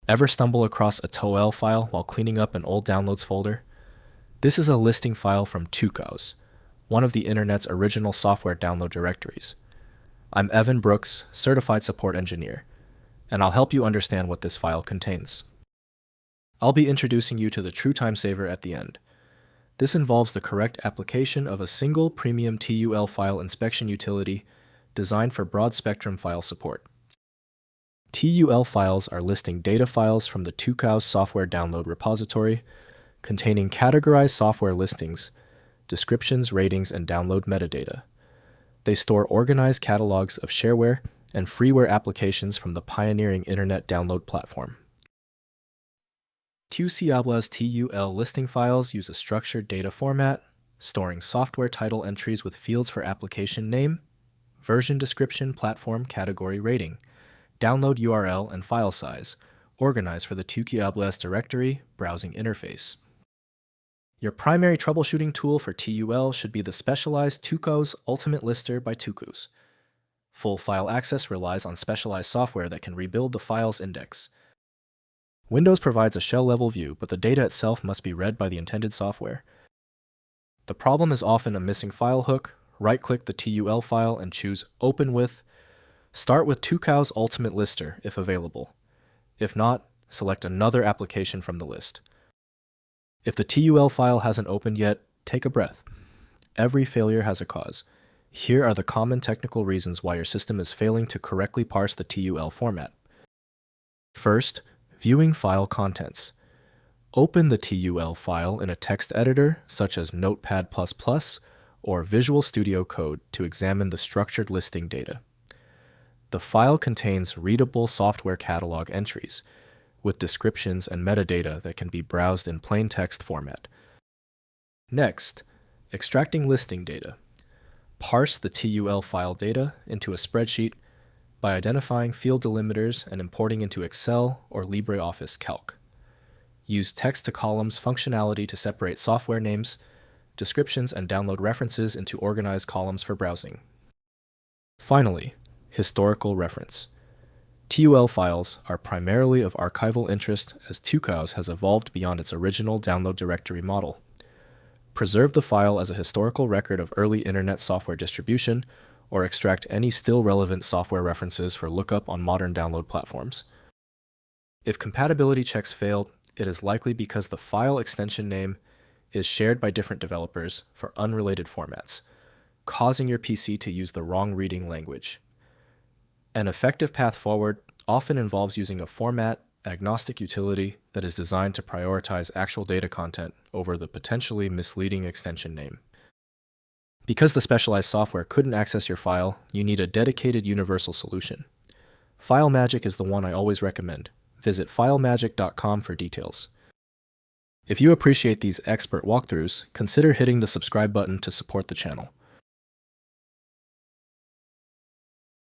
Ever stumble across a TUL file while cleaning up an old downloads folder? This is a listing file from TUCOWS, one of the internet's original software download directories. I'm Evan Brooks, Certified Support Engineer, and I'll help you understand what this file contains. I'll be introducing you to the true time saver at the end. This involves the correct application of a single premium TUL file inspection utility designed for broad-spectrum file support. TUL files are listing data files from the TUCOWS software download repository containing categorized software listings, descriptions, ratings, and download metadata. They store organized catalogs of shareware and freeware applications from the pioneering internet download platform. TUCOWS TUL listing files use a structured data format, storing software title entries with fields for application name, version description, platform, category, rating, download URL, and file size, organized for the TUCOWS directory browsing interface. Your primary troubleshooting tool for TUL should be the specialized TUCOWS Ultimate Lister by TUCOWS. Full file access relies on specialized software that can rebuild the file's index. Windows provides a shell-level view, but the data itself must be read by the intended software. The problem is often a missing file hook. Right-click the TUL file and choose Open With. Start with TUCOWS Ultimate Lister if available. If not, select another application from the list. If the TUL file hasn't opened yet, take a breath. Every failure has a cause. Here are the common technical reasons why your system is failing to correctly parse the TUL format. First, viewing file contents. Open the TUL file in a text editor such as Notepad++ or Visual Studio Code to examine the structured listing data. The file contains readable software catalog entries with descriptions and metadata that can be browsed in plain text format. Next, extracting listing data. Parse the TUL file data into a spreadsheet by identifying field delimiters and importing into Excel or LibreOffice Calc. Use text-to-columns functionality to separate software names, descriptions, and download references into organized columns for browsing. Finally, historical reference. TUL files are primarily of archival interest as TUCOWS has evolved beyond its original download directory model. Preserve the file as a historical record of early internet software distribution, or extract any still relevant software references for lookup on modern download platforms. If compatibility checks failed, it is likely because the file extension name is shared by different developers for unrelated formats, causing your PC to use the wrong reading language. An effective path forward often involves using a format-agnostic utility that is designed to prioritize actual data content over the potentially misleading extension name. Because the specialized software couldn't access your file, you need a dedicated universal solution. FileMagick is the one I always recommend. Visit filemagick.com for details. If you appreciate these expert walkthroughs, consider hitting the subscribe button to support the channel.